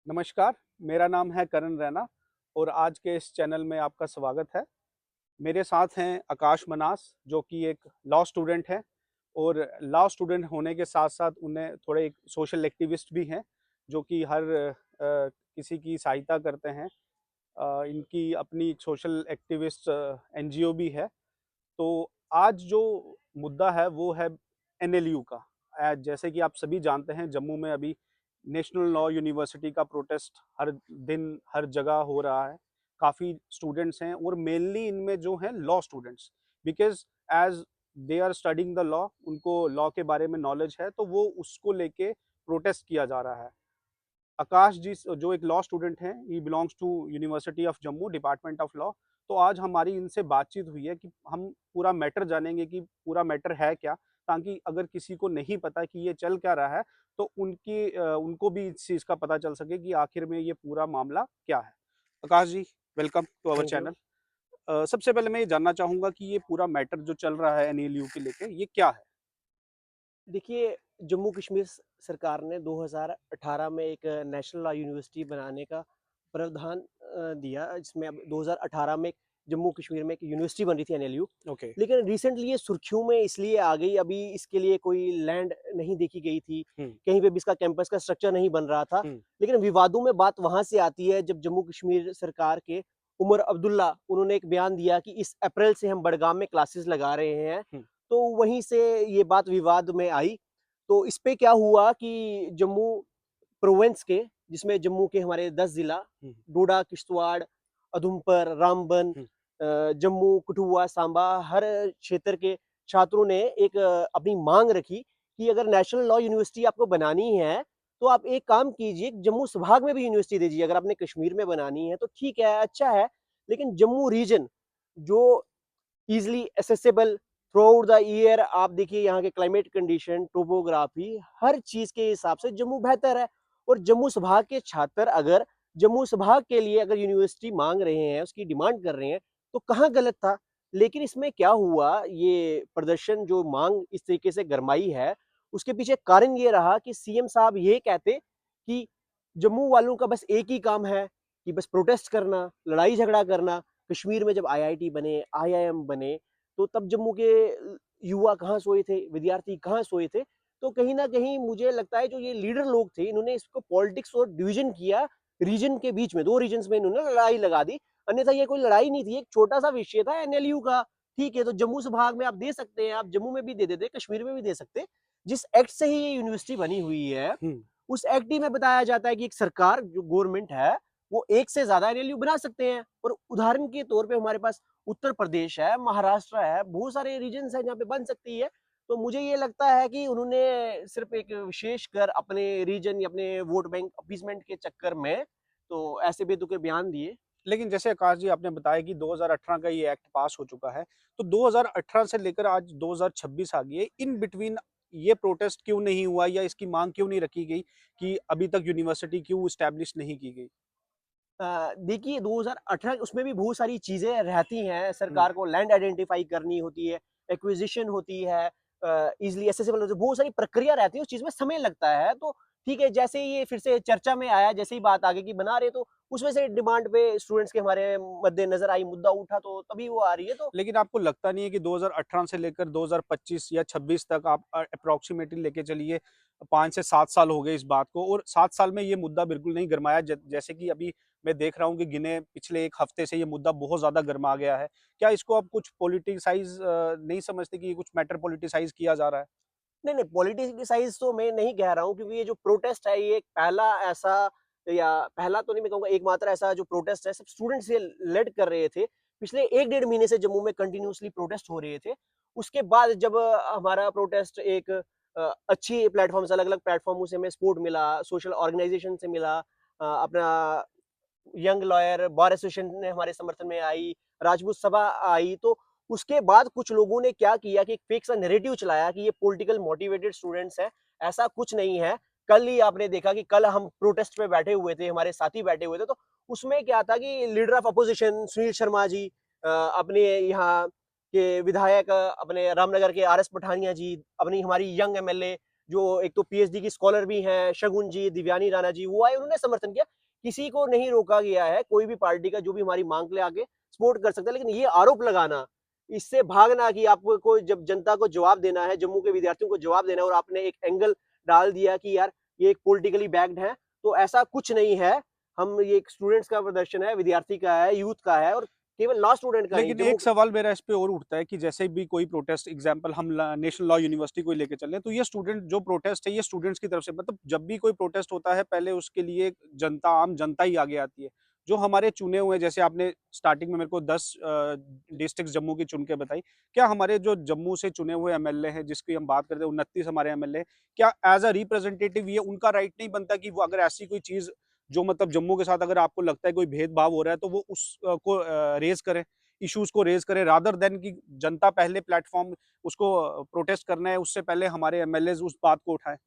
नमस्कार, मेरा नाम है करण रैना और आज के इस चैनल में आपका स्वागत है। मेरे साथ हैं आकाश मनास जो कि एक लॉ स्टूडेंट हैं और लॉ स्टूडेंट होने के साथ-साथ उन्हें थोड़े एक सोशल एक्टिविस्ट भी हैं, जो कि हर किसी की सहायता करते हैं। इनकी अपनी सोशल एक्टिविस्ट एनजीओ भी है। तो आज जो मुद्दा है वो है एनएलयू का। जैसे कि आप सभी जानते हैं जम्मू में अभी नेशनल लॉ यूनिवर्सिटी का प्रोटेस्ट हर दिन हर जगह हो रहा है। काफ़ी स्टूडेंट्स हैं और मेनली इनमें जो हैं law students, because as they are studying the law, उनको लॉ के बारे में नॉलेज है तो वो उसको लेके प्रोटेस्ट किया जा रहा है। आकाश जी जो एक लॉ स्टूडेंट हैं, he belongs to university of Jammu department of law. तो आज हमारी इनसे बातचीत हुई है कि हम पूरा मैटर जानेंगे कि पूरा मैटर है क्या, ताकि अगर किसी को नहीं पता कि ये चल क्या रहा है तो उनको भी इस चीज़ का पता चल सके कि आखिर में ये पूरा मामला क्या है। Akash ji, welcome to our thank you. Channel. सबसे पहले मैं ये जानना चाहूँगा कि ये पूरा मैटर जो चल रहा है एनएलयू के लेके, ये क्या है? देखिए, जम्मू कश्मीर सरकार ने 2018 में एक नेशनल लॉ यूनिवर्सिटी बनाने का प्रावधान दिया, जिसमें अब 2018 में जम्मू कश्मीर में एक यूनिवर्सिटी बन रही थी एनएलयू। ओके। लेकिन रिसेंटली ये सुर्खियों में इसलिए आ गई, अभी इसके लिए कोई लैंड नहीं देखी गई थी, हुँ, कहीं पे भी इसका कैंपस का स्ट्रक्चर नहीं बन रहा था। हुँ, लेकिन विवादों में बात वहाँ से आती है जब जम्मू कश्मीर सरकार के उमर अब्दुल्ला उन्होंने एक बयान दिया कि इस अप्रैल से हम बडगाम में क्लासेस लगा रहे हैं। हुँ, तो वहीं से ये बात विवाद में आई। तो इस पे क्या हुआ कि जम्मू प्रोविंस के, जिसमें जम्मू के हमारे 10 जिला हुँ, डोडा, किश्तवाड़, उधमपुर, रामबन, हुँ, जम्मू, कठुआ, सांबा, हर क्षेत्र के छात्रों ने एक अपनी मांग रखी कि अगर नेशनल लॉ यूनिवर्सिटी आपको बनानी है, तो आप एक काम कीजिए, जम्मू संभाग में भी यूनिवर्सिटी दीजिए। अगर आपने कश्मीर में बनानी है तो ठीक है, अच्छा है, लेकिन जम्मू रीजन जो easily accessible through out the year, आप देखिए यहाँ के क्लाइमेट कंडीशन, टोपोग्राफी, हर चीज़ के हिसाब से जम्मू बेहतर है। और जम्मू संभाग के छात्र अगर जम्मू संभाग के लिए अगर यूनिवर्सिटी माँग रहे हैं, उसकी डिमांड कर रहे हैं, तो कहाँ गलत था? लेकिन इसमें क्या हुआ, ये प्रदर्शन जो माँग इस तरीके से गरमाई है, उसके पीछे कारण ये रहा कि सीएम साहब ये कहते कि जम्मू वालों का बस एक ही काम है कि बस प्रोटेस्ट करना, लड़ाई झगड़ा करना। कश्मीर में जब आईआईटी बने, आईआईएम बने, तो तब जम्मू के युवा कहाँ सोए थे, विद्यार्थी कहाँ सोए थे। तो कहीं न कहीं मुझे लगता है जो ये लीडर लोग थे, इन्होंने इसको पॉलिटिक्स और डिवीज़न किया, रीजन के बीच में, 2 रीजन्स में इन्होंने लड़ाई लगा दी। अन्यथा ये कोई लड़ाई नहीं थी, एक छोटा-सा विषय था एनएलयू का। ठीक है, तो जम्मू संभाग में आप दे सकते हैं, आप जम्मू में भी दे देते, कश्मीर में भी दे सकते। जिस एक्ट से ही ये यूनिवर्सिटी बनी हुई है, हुँ। उस एक्ट ही में बताया जाता है कि एक सरकार जो गवर्नमेंट है, वो एक से ज़्यादा एनएलयू बना सकते हैं। और उदाहरण के तौर पे हमारे पास उत्तर प्रदेश है, महाराष्ट्र है, बहुत सारे रीजन्स हैं जहाँ पे बन सकती है। तो मुझे ये लगता है कि उन्होंने सिर्फ़ एक विशेषकर अपने रीजन या अपने वोट बैंक अपीसमेंट के चक्कर में तो ऐसे बेतुके बयान दिए। लेकिन जैसे आकाश जी आपने बताया कि 2018 का ये एक्ट पास हो चुका है, तो 2018 से लेकर आज 2026 आ गई है, इन बिटवीन ये प्रोटेस्ट क्यों नहीं हुआ या इसकी माँग क्यों नहीं रखी गई कि अभी तक यूनिवर्सिटी क्यों एस्टैब्लिश नहीं की गई? देखिए 2018 उसमें भी बहुत सारी चीज़ें रहती हैं, हुँ, सरकार को लैंड आइडेंटिफ़ाई करनी होती है, एक्विज़िशन होती है, ईज़िली एक्सेसिबल होती है, बहुत सारी प्रक्रिया रहती है, उस चीज़ में समय लगता है। तो ठीक है, जैसे ही ये फिर से चर्चा में आया, जैसे ही बात आ गई कि बना रहे, तो उसमें से डिमांड पे स्टूडेंट्स के हमारे मद्देनज़र आई, मुद्दा उठा, तो तभी वो आ रही है। तो लेकिन आपको लगता नहीं है कि 2018 से लेकर 2025 या 26 तक आप एप्रोक्सिमेटली लेके चलिए 5 से 7 साल हो गए इस बात को और 7 साल में ये मुद्दा बिल्कुल नहीं गरमाया जैसे कि अभी मैं देख रहा हूँ कि गिने पिछले 1 हफ्ते से ये मुद्दा बहुत ज़्यादा गरमा गया है। क्या इसको आप कुछ पॉलिटिसाइज़ नहीं समझते कि ये कुछ मैटर पॉलिटिसाइज़ किया जा रहा है? नहीं, नहीं, पॉलिटिसाइज़ तो मैं नहीं कह रहा हूँ, क्योंकि ये जो प्रोटेस्ट है, ये एक पहला ऐसा, या पहला तो नहीं मैं कहूँगा, एकमात्र ऐसा जो प्रोटेस्ट है, सब स्टूडेंट्स ये लेड कर रहे थे। पिछले 1 डेढ़ महीने से जम्मू में कंटिन्यूअसली प्रोटेस्ट हो रहे थे। उसके बाद जब हमारा प्रोटेस्ट एक अच्छी प्लेटफ़ॉर्म से, अलग-अलग प्लेटफ़ॉर्मों से हमें सपोर्ट मिला, सोशल ऑर्गनाइज़ेशन से मिला, अपना यंग लॉयर बार एसोसिएशन ने हमारे समर्थन में आई, राजपूत सभा आई, तो उसके बाद कुछ लोगों ने क्या किया कि एक फेक सा नैरेटिव चलाया कि ये पॉलिटिकल मोटिवेटेड स्टूडेंट्स हैं। ऐसा कुछ नहीं है। कल ही आपने देखा कि कल हम प्रोटेस्ट पे बैठे हुए थे, हमारे साथी बैठे हुए थे, तो उसमें क्या था कि leader of opposition Sunil Sharma ji, अपने यहाँ के विधायक, अपने रामनगर के आरएस पठानिया जी, अपनी हमारी यंग एमएलए जो एक तो पीएचडी की स्कॉलर भी हैं, शगुन जी, दिव्यानी राणा जी, वो आए, उन्होंने समर्थन किया। किसी को नहीं रोका गया है, कोई भी पार्टी का जो भी हमारी मांग के लिए आके सपोर्ट कर सकता है। लेकिन ये आरोप लगाना, इससे भागना कि आपको को जब जनता को जवाब देना है, जम्मू के विद्यार्थियों को जवाब देना है, और आपने एक एंगल डाल दिया कि यार ये एक पॉलिटिकली बैक्ड है, तो ऐसा कुछ नहीं है। हम ये एक स्टूडेंट्स का प्रदर्शन है, विद्यार्थी का है, यूथ का है, और केवल लॉ स्टूडेंट का नहीं, लेकिन जम्मू। एक सवाल मेरा इस पे और उठता है कि जैसे भी कोई प्रोटेस्ट, एग्जांपल हम नेशनल लॉ यूनिवर्सिटी को ही लेके चलें, तो ये स्टूडेंट जो प्रोटेस्ट है ये स्टूडेंट्स की तरफ से, मतलब जब भी कोई प्रोटेस्ट होता है पहले उसके लिए जनता, आम जनता ही आगे आती है। जो हमारे चुने हुए, जैसे आपने स्टार्टिंग में मेरे को 10 डिस्ट्रिक्ट जम्मू की चुन के बताई, क्या हमारे जो जम्मू से चुने हुए एमएलए हैं, जिसकी हम बात करते हैं 29 हमारे एमएलए, क्या एज अ रिप्रेजेंटेटिव ये उनका राइट नहीं बनता कि वो अगर ऐसी कोई चीज जो मतलब जम्मू के साथ अगर आपको लगता है कोई भेदभाव हो रहा है तो वो उस को रेज करें, इश्यूज को रेज करें, रादर देन कि जनता पहले प्लेटफॉर्म उसको प्रोटेस्ट करना है उससे पहले हमारे एमएलए उस बात को उठाएं।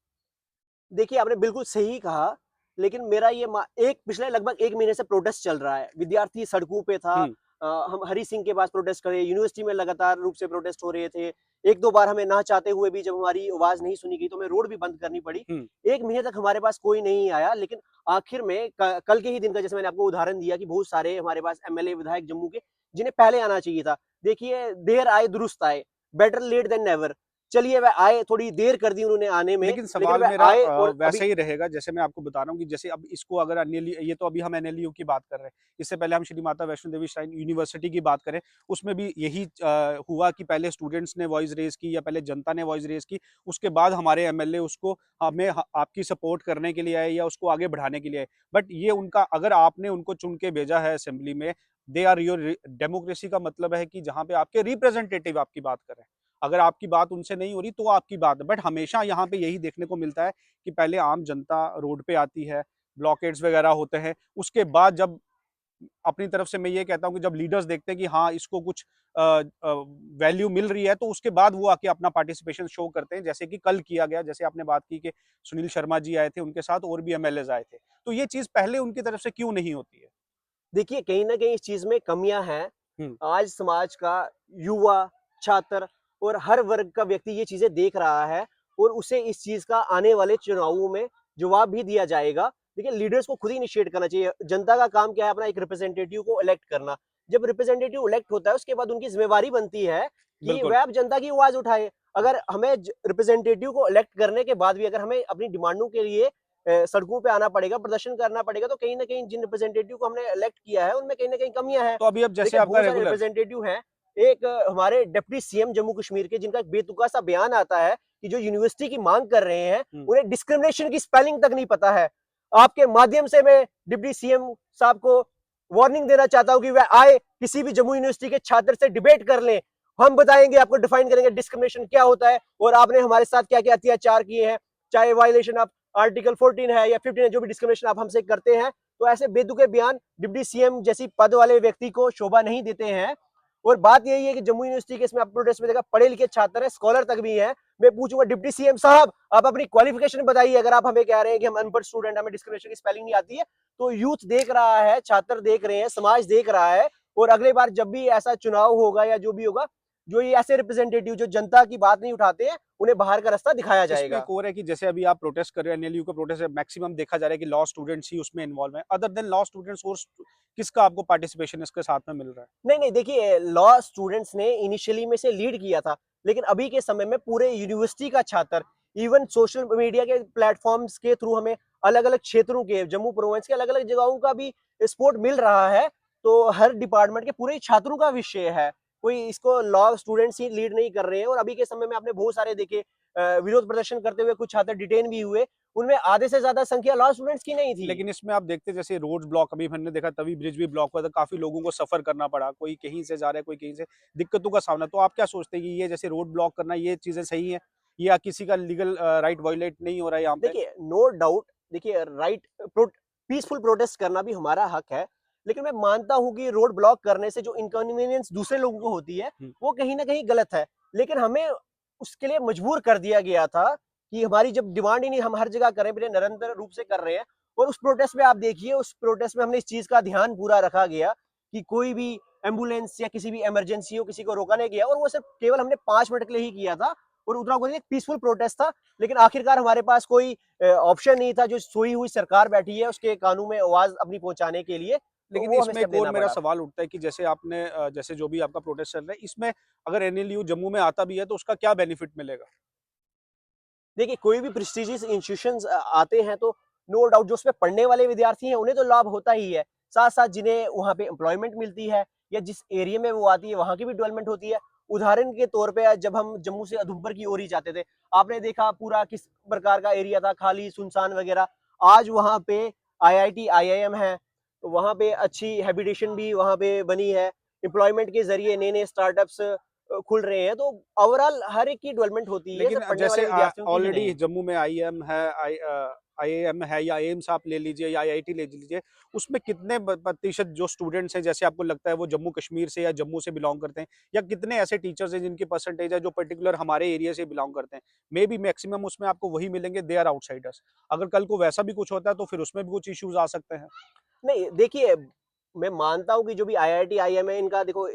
देखिए, आपने बिल्कुल सही कहा, लेकिन मेरा ये एक पिछले लगभग 1 महीने से प्रोटेस्ट चल रहा है। विद्यार्थी सड़कों पे था। हम्म। हम हरि सिंह के पास प्रोटेस्ट करे, यूनिवर्सिटी में लगातार रूप से प्रोटेस्ट हो रहे थे। 1-2 बार हमें ना चाहते हुए भी जब हमारी आवाज़ नहीं सुनी गई, तो हमें रोड भी बंद करनी पड़ी। हम्म। 1 महीने तक हमारे पास कोई नहीं आया, लेकिन आखिर में क कल के ही दिन का, जैसे मैंने आपको उदाहरण दिया कि बहुत सारे हमारे पास एमएलए, विधायक जम्मू के, जिन्हें पहले आना चाहिए था। देखिए, देर आए दुरुस्त आए, बेटर लेट देन नेवर। चलिए, वह आए, थोड़ी देर कर दी उन्होंने आने में, लेकिन लेकिन सवाल वह मेरा आए, और वैसा अभी ही रहेगा जैसे मैं आपको बता रहा हूँ कि जैसे अब इसको अगर एनएलयू, ये तो अभी हम एनएलयू की बात कर रहे हैं, इससे पहले हम श्री माता वैष्णो देवी श्राइन यूनिवर्सिटी की बात करें, उसमें भी यही हुआ कि पहले स्टूडेंट्स ने वॉइस रेज की या पहले जनता ने वॉइस रेज की, उसके बाद हमारे एमएलए उसको हमें आपकी सपोर्ट करने के लिए आए या उसको आगे बढ़ाने के लिए आए। बट ये उनका, अगर आपने उनको चुन के भेजा है असेंबली में, दे आर योर डेमोक्रेसी का मतलब है कि जहां पे आपके रिप्रेजेंटेटिव आपकी बात करें, अगर आपकी बात उनसे नहीं हो रही तो आपकी बात है। बट हमेशा यहाँ पे यही देखने को मिलता है कि पहले आम जनता रोड पे आती है, ब्लॉकेड्स वगैरह होते हैं, उसके बाद जब अपनी तरफ से मैं ये कहता हूँ कि जब लीडर्स देखते हैं कि हाँ इसको कुछ वैल्यू मिल रही है, तो उसके बाद वो आके अपना पार्टिसिपेशन शो करते हैं, जैसे कि कल किया गया। जैसे आपने बात की कि सुनील शर्मा जी आए थे, उनके साथ और भी एमएलए आए थे, तो ये चीज पहले उनकी तरफ से क्यों नहीं होती है? देखिए, कहीं न कहीं इस चीज़ में कमियाँ हैं। हम्म। आज समाज का युवा, छात्र और हर वर्ग का व्यक्ति ये चीज़ें देख रहा है, और उसे इस चीज़ का आने वाले चुनावों में जवाब भी दिया जाएगा। देखिए, लीडर्स को खुद ही इनिशिएट करना चाहिए। जनता का काम क्या है? अपना एक रिप्रेजेंटेटिव को इलेक्ट करना। जब रिप्रेजेंटेटिव इलेक्ट होता है, उसके बाद उनकी ज़िम्मेवारी बनती है कि बिल्कुल। वह अब जनता की आवाज़ उठाए। अगर हमें रिप्रेजेंटेटिव को इलेक्ट करने के बाद भी अगर हमें अपनी डिमांडों के लिए सड़कों पे आना पड़ेगा, प्रदर्शन करना पड़ेगा, तो कहीं न कहीं जिन रिप्रेजेंटेटिव को हमने इलेक्ट किया है, उनमें कहीं न कहीं कमियाँ हैं। तो अभी अब जैसे देखिए, आपका बहुत सारे रेगुलर। रिप्रेजेंटेटिव हैं। एक हमारे डिप्टी सीएम जम्मू कश्मीर के, जिनका एक बेतुका सा बयान आता है कि जो यूनिवर्सिटी की मांग कर रहे हैं, उन्हें डिस्क्रिमिनेशन की स्पेलिंग तक नहीं पता है। आपके माध्यम से मैं डिप्टी सीएम साहब को वार्निंग देना चाहता हूं कि वह आए, किसी भी जम्मू यूनिवर्सिटी के छात्र से डिबेट कर लें। हम बताएंगे, आपको डिफाइन करेंगे डिस्क्रिमिनेशन क्या होता है, और आपने हमारे साथ क्या-क्या अत्याचार किए हैं, चाहे वायलेशन ऑफ आर्टिकल 14 है या 15 है, जो भी डिस्क्रिमिनेशन आप हमसे करते हैं। तो ऐसे बेतुके बयान डिप्टी सीएम जैसी पद वाले व्यक्ति को शोभा नहीं देते हैं। और बात यही है कि जम्मू यूनिवर्सिटी के इसमें आप प्रोटेस्ट में देखा, पढ़े लिखे छात्र हैं, स्कॉलर तक भी हैं। मैं पूछूंगा डिप्टी सीएम साहब, आप अपनी क्वालिफिकेशन बताइए। अगर आप हमें कह रहे हैं कि हम अनपढ़ स्टूडेंट, हमें डिस्क्रिमिनेशन की स्पेलिंग नहीं आती है, तो यूथ देख रहा है, छात्र देख रहे हैं, समाज देख रहा है। और अगली बार जब भी ऐसा चुनाव होगा या जो भी होगा, जो ये ऐसे रिप्रेजेंटेटिव जो जनता की बात नहीं उठाते हैं, उन्हें बाहर का रास्ता दिखाया इसमें जाएगा। एक और है कि जैसे अभी आप प्रोटेस्ट कर रहे हो, एनएलयू का प्रोटेस्ट है, मैक्सिमम देखा जा रहा है कि लॉ स्टूडेंट्स ही उसमें इन्वॉल्व हैं। अदर देन लॉ स्टूडेंट्स और किसका आपको पार्टिसिपेशन इसके साथ में मिल रहा है? नहीं, नहीं, देखिए, लॉ स्टूडेंट्स ने इनिशियली में से लीड किया था, लेकिन अभी के समय में पूरे यूनिवर्सिटी का छात्र, इवन सोशल मीडिया के प्लेटफॉर्म्स के थ्रू हमें अलग-अलग क्षेत्रों के, जम्मू प्रोविंस के अलग-अलग जगहों का भी सपोर्ट मिल रहा है। तो हर डिपार्टमेंट के पूरे छात्रों का विषय है, कोई इसको लॉ स्टूडेंट्स ही लीड नहीं कर रहे हैं। और अभी के समय में आपने बहुत सारे देखे विरोध प्रदर्शन करते हुए कुछ छात्र डिटेन भी हुए, उनमें आधे से ज्यादा संख्या लॉ स्टूडेंट्स की नहीं थी। लेकिन इसमें आप देखते जैसे रोड ब्लॉक, अभी हमने देखा तवी ब्रिज भी ब्लॉक हुआ था, काफी लोगों को सफर करना पड़ा, कोई कहीं से जा रहा है, कोई कहीं से, दिक्कतों का सामना। तो आप क्या सोचते हैं कि ये जैसे रोड ब्लॉक करना, ये चीजें सही है या किसी का लीगल राइट वायलेट नहीं हो रहा है यहाँ पे? देखिए, नो डाउट, देखिए, राइट, पीसफुल प्रोटेस्ट करना भी हमारा हक है, लेकिन मैं मानता हूं कि रोड ब्लॉक करने से जो इनकन्वीनियंस दूसरे लोगों को होती है, हम्म। वो कहीं ना कहीं गलत है। लेकिन हमें उसके लिए मजबूर कर दिया गया था कि हमारी जब डिमांड ही नहीं, हम हर जगह करें, फिर निरंतर रूप से कर रहे हैं। और उस प्रोटेस्ट में आप देखिए, उस प्रोटेस्ट में हमने इस चीज का ध्यान पूरा रखा गया कि कोई भी एम्बुलेंस या किसी भी इमरजेंसी हो, किसी को रोका नहीं गया। और वो सिर्फ केवल हमने 5 मिनट के लिए ही किया था, और उतना कोई पीसफुल प्रोटेस्ट था, लेकिन आखिरकार हमारे पास कोई ऑप्शन नहीं था, जो सोई हुई सरकार बैठी है उसके कानों में आवाज अपनी पहुंचाने के लिए, तो लेकिन वो हमें इसमें स्टेप एक और लेना मेरा पड़ा। सवाल उठता है कि जैसे आपने जैसे जो भी आपका प्रोटेस्ट चल रहा है, इसमें अगर एनएलयू जम्मू में आता भी है तो उसका क्या बेनिफिट मिलेगा? देखिए, कोई भी प्रेस्टिजियस इंस्टीट्यूशंस आते हैं तो नो डाउट जो उसमें पढ़ने वाले विद्यार्थी हैं उन्हें तो लाभ होता ही है। साथ-साथ जिन्हें वहाँ पे एम्प्लॉयमेंट मिलती है या जिस एरिया में वो आती है वहाँ की भी डेवलपमेंट होती है। उदाहरण के तौर पे जब हम जम्मू से उधमपुर की ओर ही जाते थे, आपने देखा पूरा किस प्रकार का एरिया था, खाली सुनसान वगैरह। आज वहाँ पे आईआईटी, आईआईएम है, वहाँ पे अच्छी हैबिटेशन भी वहाँ पे बनी है। एम्प्लॉयमेंट के ज़रिए नए-नए स्टार्टअप्स खुल रहे हैं, तो ओवरऑल हर एक की डेवलपमेंट होती है, लेकिन सिर्फ पढ़ने जैसे वाले विद्यार्थियों की ही ऑलरेडी नहीं। जम्मू में आईएम है, आईएएम है या एम्स आप ले लीजिए या आईआईटी ले लीजिए, उसमें कितने प्रतिशत जो स्टूडेंट्स हैं जैसे आपको लगता है वो जम्मू कश्मीर से या जम्मू से बिलोंग करते हैं, या कितने ऐसे टीचर्स हैं जिनकी परसेंटेज है जो पर्टिकुलर हमारे एरिया से बिलोंग करते हैं? मे बी मैक्सिमम उसमें आपको वही मिलेंगे, दे आर आउटसाइडर्स। अगर कल को वैसा भी कुछ होता है तो फिर उसमें भी कुछ इश्यूज आ सकते हैं। नहीं, देखिए, मैं मानता हूँ कि जो भी आईआईटी, आईएम है, इनका देखो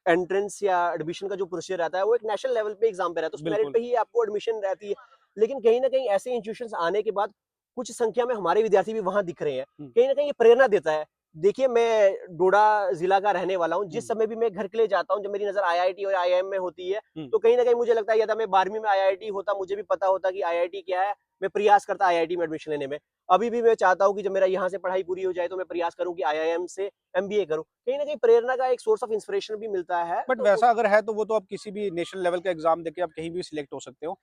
एंट्रेंस या एडमिशन का जो प्रोसीजर रहता है, वो एक नेशनल लेवल पे एग्ज़ाम पे रहता है, उस मेरिट बिल्कुल। पे ही आपको एडमिशन रहती है। लेकिन कहीं न कहीं ऐसे इंस्टीट्यूशंस आने के बाद कुछ संख्या में हमारे विद्यार्थी भी वहाँ दिख रहे हैं। हम्म, कहीं न कहीं ये प्रेरणा देता है। देखिए, मैं डोडा ज़िला का रहने वाला हूँ, जिस हम्म, समय भी मैं घर के लिए जाता हूँ, जब मेरी नज़र आईआईटी और आईआईएम में होती है, हम्म। तो कहीं न कहीं मुझे लगता है या तो मैं 12वीं में आईआईटी होता, मुझे भी पता होता कि आईआईटी क्या है, मैं प्रयास करता आईआईटी में एडमिशन लेने में। अभी भी मैं चाहता हूँ कि जब मेरा यहाँ से पढ़ाई पूरी हो जाए, तो मैं प्रयास करूँ कि आईआईएम से एमबीए करूँ। कहीं न कहीं प्रेरणा का एक सोर्स ऑफ इंस्पिरेशन भी मिलता है, बट तो वैसा उस अगर है तो वो तो आप किसी भी नेशनल लेवल का एग्जाम देके आप कहीं भी सिलेक्ट हो सकते हो।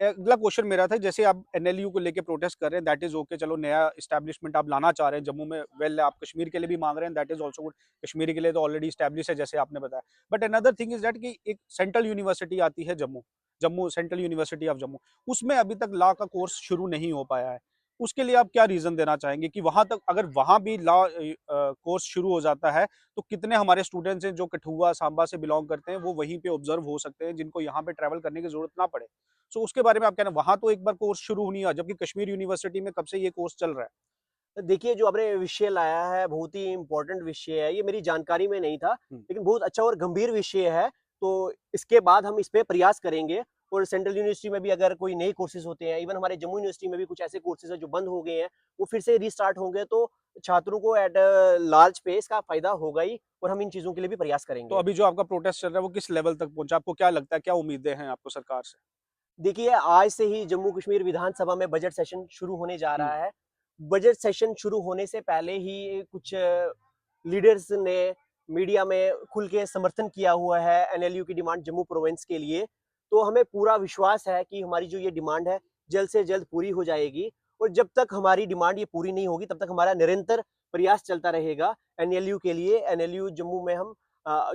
अगला क्वेश्चन मेरा था, जैसे आप एनएलयू को लेके प्रोटेस्ट कर रहे हैं, दैट इज ओके, चलो नया एस्टैब्लिशमेंट आप लाना चाह रहे हैं जम्मू में, वेल आप कश्मीर के लिए भी मांग रहे हैं, that is also good. Kashmir के लिए तो ऑलरेडी स्टैब्लिश है जैसे आपने बताया। But another thing is that कि एक सेंट्रल यूनिवर्सिटी आती है Jammu, Jammu central university of Jammu, उसमें अभी तक लॉ का कोर्स शुरू नहीं हो पाया है। उसके लिए आप क्या रीजन देना चाहेंगे कि वहां तक अगर वहां भी लॉ कोर्स शुरू हो जाता है तो कितने हमारे स्टूडेंट्स हैं जो कठुआ सांबा से बिलोंग करते हैं वो वहीं पे ऑब्जर्व हो सकते हैं, जिनको यहाँ पे ट्रैवल करने की जरूरत ना पड़े। सो उसके बारे में आप कहना, वहां तो एक बार कोर्स शुरू नहीं हुआ, जबकि कश्मीर यूनिवर्सिटी में कब से ये कोर्स चल रहा है। देखिए, जो आपने विषय लाया है, बहुत ही इम्पोर्टेंट विषय है। ये मेरी जानकारी में नहीं था, हम्म। लेकिन बहुत अच्छा और गंभीर विषय है। तो इसके बाद हम इस पे प्रयास करेंगे और सेंट्रल यूनिवर्सिटी में भी अगर कोई नए कोर्सेज़ होते हैं, इवन हमारे जम्मू यूनिवर्सिटी में भी कुछ ऐसे कोर्सेज़ हैं जो बंद हो गए हैं, वो फिर से रीस्टार्ट होंगे, तो छात्रों को एट अ लार्ज पेस का फ़ायदा होगा ही, और हम इन चीज़ों के लिए भी प्रयास तो करेंगे। अभी जो आपका प्रोटेस्ट चल रहा है वो किस लेवल तक पहुंचा, आपको क्या लगता है, क्या उम्मीदें हैं आपको सरकार से? देखिए, आज से ही जम्मू कश्मीर विधानसभा में बजट सेशन शुरू होने जा हम्म। रहा है। बजट सेशन शुरू होने से पहले ही कुछ लीडर्स ने मीडिया में खुल के समर्थन किया हुआ है एनएलयू की डिमांड जम्मू प्रोविंस के लिए। तो हमें पूरा विश्वास है कि हमारी जो ये डिमांड है, जल्द से जल्द पूरी हो जाएगी, और जब तक हमारी डिमांड ये पूरी नहीं होगी, तब तक हमारा निरंतर प्रयास चलता रहेगा एनएलयू के लिए। एनएलयू जम्मू में हम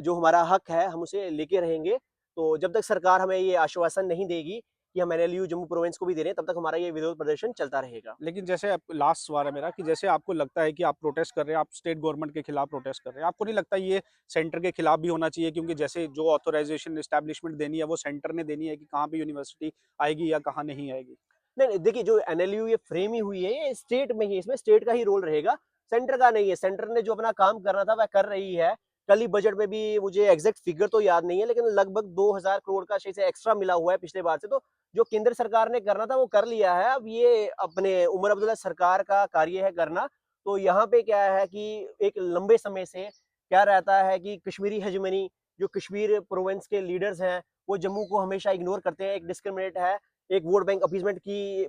जो हमारा हक है, हम उसे लेके रहेंगे। तो जब तक सरकार हमें ये आश्वासन नहीं देगी कि हम एनएलयू जम्मू प्रोविंस को भी दे रहे हैं, तब तक हमारा ये विरोध प्रदर्शन चलता रहेगा। लेकिन जैसे आप, लास्ट सवाल है मेरा, कि जैसे आपको लगता है कि आप प्रोटेस्ट कर रहे हैं, आप स्टेट गवर्नमेंट के खिलाफ प्रोटेस्ट कर रहे हैं, आपको नहीं लगता ये सेंटर के खिलाफ भी होना चाहिए, क्योंकि जैसे जो ऑथराइजेशन एस्टैब्लिशमेंट देनी है वो सेंटर ने देनी है कि कहाँ पे यूनिवर्सिटी आएगी या कहाँ नहीं आएगी। नहीं, नहीं, देखिए, जो एनएलयू ये फ्रेम ही हुई है, ये स्टेट में ही, इसमें स्टेट का ही रोल रहेगा, सेंटर का नहीं है। सेंटर ने जो अपना काम करना था वह कर रही है। कल ही बजट में भी मुझे एग्जैक्ट फिगर तो याद नहीं है, लेकिन लगभग 2000 करोड़ का शायद से एक्स्ट्रा मिला हुआ है पिछले बार से। तो जो केंद्र सरकार ने करना था वो कर लिया है। अब ये अपने उमर अब्दुल्ला सरकार का कार्य है करना। तो यहाँ पे क्या है कि एक लंबे समय से क्या रहता है कि कश्मीरी हेजेमनी, जो कश्मीर प्रोविंस के लीडर्स हैं, वो जम्मू को हमेशा इग्नोर करते हैं, एक डिस्क्रिमिनेट है, एक वोट बैंक अपीसमेंट की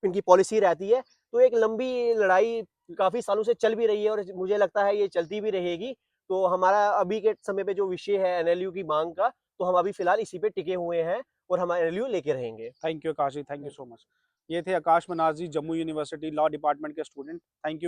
इनकी पॉलिसी रहती है। तो एक लंबी लड़ाई काफ़ी सालों से चल भी रही है, और मुझे लगता है ये चलती भी रहेगी। तो हमारा अभी के समय पे जो विषय है एनएलयू की माँग का, तो हम अभी फ़िलहाल इसी पे टिके हुए हैं और हम एनएलयू लेके रहेंगे। Thank you Akash ji, thank you so much. ये थे Akash Manaj ji, Jammu university law department के स्टूडेंट। Thank you.